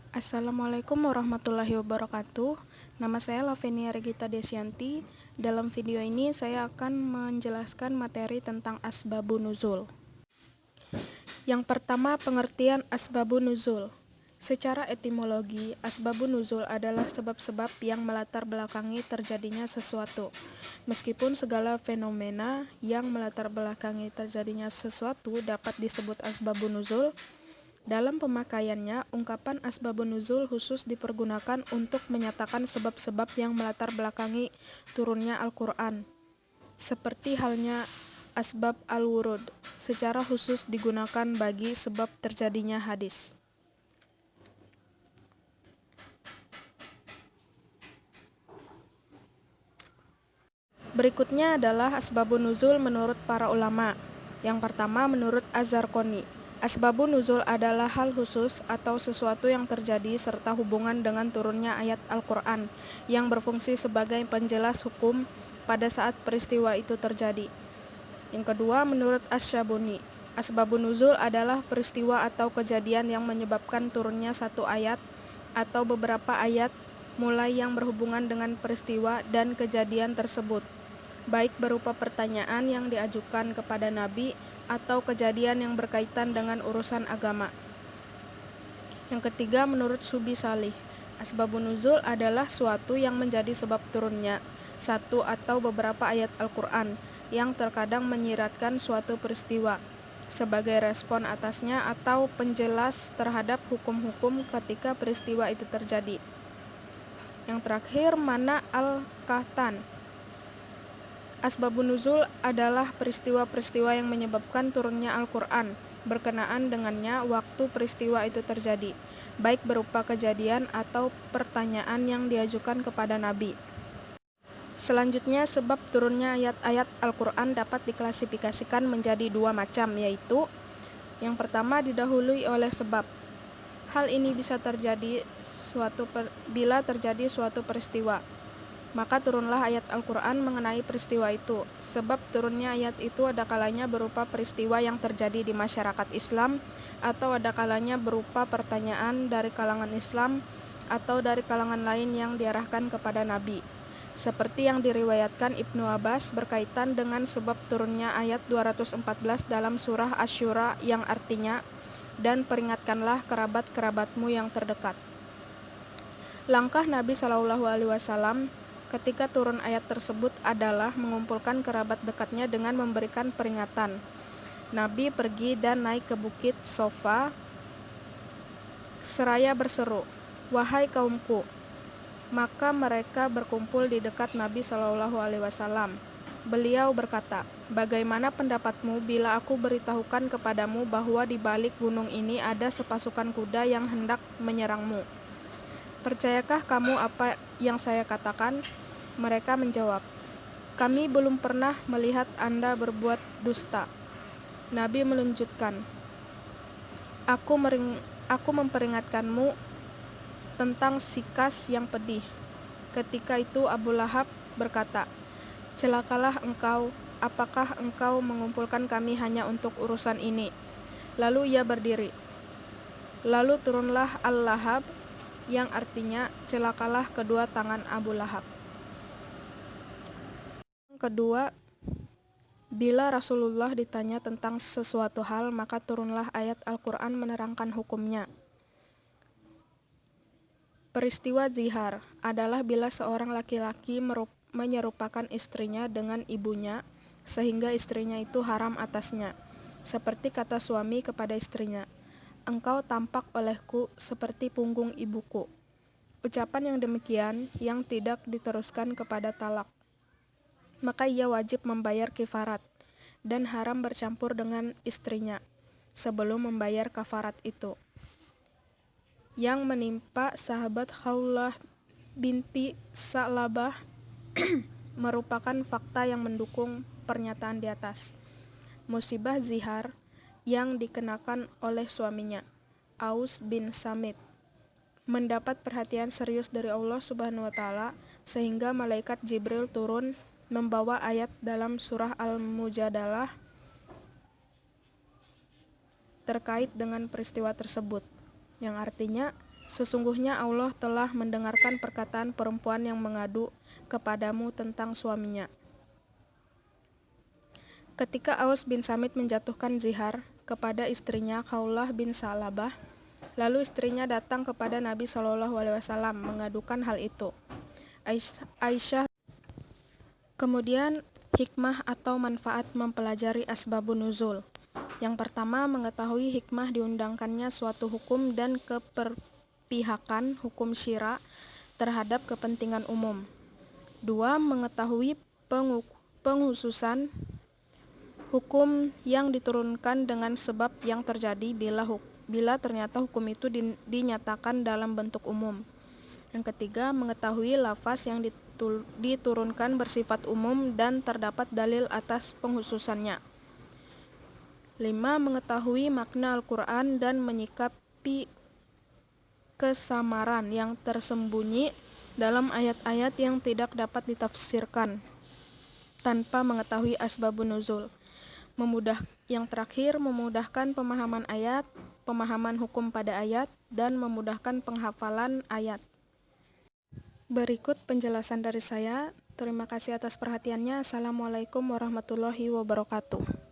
Assalamualaikum warahmatullahi wabarakatuh. Nama saya Lavenia Regita Desyanti. Dalam video ini saya akan menjelaskan materi tentang asbabun nuzul. Yang pertama, pengertian asbabun nuzul. Secara etimologi, asbabun nuzul adalah sebab-sebab yang melatar belakangi terjadinya sesuatu. Meskipun segala fenomena yang melatar belakangi terjadinya sesuatu dapat disebut asbabun nuzul, dalam pemakaiannya, ungkapan asbabun nuzul khusus dipergunakan untuk menyatakan sebab-sebab yang melatar belakangi turunnya Al-Quran. Seperti halnya asbab al-wurud, secara khusus digunakan bagi sebab terjadinya hadis. Berikutnya adalah asbabun nuzul menurut para ulama. Yang pertama, menurut Az-Zarqoni, asbabun nuzul adalah hal khusus atau sesuatu yang terjadi serta hubungan dengan turunnya ayat Al-Quran yang berfungsi sebagai penjelas hukum pada saat peristiwa itu terjadi. Yang kedua, menurut Asy-Syabuni, asbabun nuzul adalah peristiwa atau kejadian yang menyebabkan turunnya satu ayat atau beberapa ayat mulai yang berhubungan dengan peristiwa dan kejadian tersebut, baik berupa pertanyaan yang diajukan kepada Nabi atau kejadian yang berkaitan dengan urusan agama. Yang ketiga, menurut Subi Salih, asbabun nuzul adalah suatu yang menjadi sebab turunnya satu atau beberapa ayat Al-Quran yang terkadang menyiratkan suatu peristiwa sebagai respon atasnya atau penjelas terhadap hukum-hukum ketika peristiwa itu terjadi. Yang terakhir, Mana Al-Kahtan, asbabun nuzul adalah peristiwa-peristiwa yang menyebabkan turunnya Al-Quran berkenaan dengannya waktu peristiwa itu terjadi, baik berupa kejadian atau pertanyaan yang diajukan kepada Nabi. Selanjutnya, sebab turunnya ayat-ayat Al-Quran dapat diklasifikasikan menjadi dua macam, yaitu yang pertama, didahului oleh sebab. Hal ini bisa terjadi bila terjadi suatu peristiwa, maka turunlah ayat Al-Quran mengenai peristiwa itu. Sebab turunnya ayat itu ada kalanya berupa peristiwa yang terjadi di masyarakat Islam, atau ada kalanya berupa pertanyaan dari kalangan Islam atau dari kalangan lain yang diarahkan kepada Nabi. Seperti yang diriwayatkan Ibnu Abbas berkaitan dengan sebab turunnya ayat 214 dalam surah Asy-Syura yang artinya, dan peringatkanlah kerabat-kerabatmu yang terdekat. Langkah Nabi SAW ketika turun ayat tersebut adalah mengumpulkan kerabat dekatnya dengan memberikan peringatan. Nabi pergi dan naik ke bukit Sofa seraya berseru, "Wahai kaumku!" Maka mereka berkumpul di dekat Nabi SAW. Beliau berkata, "Bagaimana pendapatmu bila aku beritahukan kepadamu bahwa di balik gunung ini ada sepasukan kuda yang hendak menyerangmu? Percayakah kamu apa yang saya katakan?" Mereka menjawab, "Kami belum pernah melihat Anda berbuat dusta." Nabi melanjutkan, Aku memperingatkanmu tentang sikas yang pedih." Ketika itu Abu Lahab berkata, "Celakalah engkau, apakah engkau mengumpulkan kami hanya untuk urusan ini?" Lalu ia berdiri. Lalu turunlah Al-Lahab, yang artinya celakalah kedua tangan Abu Lahab. Yang kedua, bila Rasulullah ditanya tentang sesuatu hal, maka turunlah ayat Al-Quran menerangkan hukumnya. Peristiwa zihar adalah bila seorang laki-laki menyerupakan istrinya dengan ibunya, sehingga istrinya itu haram atasnya. Seperti kata suami kepada istrinya, "Engkau tampak olehku seperti punggung ibuku." Ucapan yang demikian yang tidak diteruskan kepada talak, maka ia wajib membayar kifarat dan haram bercampur dengan istrinya sebelum membayar kafarat itu. Yang menimpa sahabat Khawlah binti Sa'labah merupakan fakta yang mendukung pernyataan di atas. Musibah zihar yang dikenakan oleh suaminya, Aus bin Samit, mendapat perhatian serius dari Allah Subhanahu wa Ta'ala, sehingga malaikat Jibril turun membawa ayat dalam surah Al-Mujadalah terkait dengan peristiwa tersebut, yang artinya, Sesungguhnya Allah telah mendengarkan perkataan perempuan yang mengadu kepadamu tentang suaminya. Ketika Aus bin Samit menjatuhkan zihar kepada istrinya Khawlah bin Salabah, lalu istrinya datang kepada Nabi SAW mengadukan hal itu. Aisyah. Kemudian hikmah atau manfaat mempelajari asbabun nuzul. Yang pertama, mengetahui hikmah diundangkannya suatu hukum dan keperpihakan hukum syira terhadap kepentingan umum. 2. Mengetahui penghususan hukum yang diturunkan dengan sebab yang terjadi bila ternyata hukum itu dinyatakan dalam bentuk umum. Yang ketiga, mengetahui lafaz yang diturunkan bersifat umum dan terdapat dalil atas penghususannya. 5. Mengetahui makna Al-Quran dan menyikapi kesamaran yang tersembunyi dalam ayat-ayat yang tidak dapat ditafsirkan tanpa mengetahui asbabun nuzul. Yang terakhir, memudahkan pemahaman ayat, pemahaman hukum pada ayat, dan memudahkan penghafalan ayat. Berikut penjelasan dari saya. Terima kasih atas perhatiannya. Assalamualaikum warahmatullahi wabarakatuh.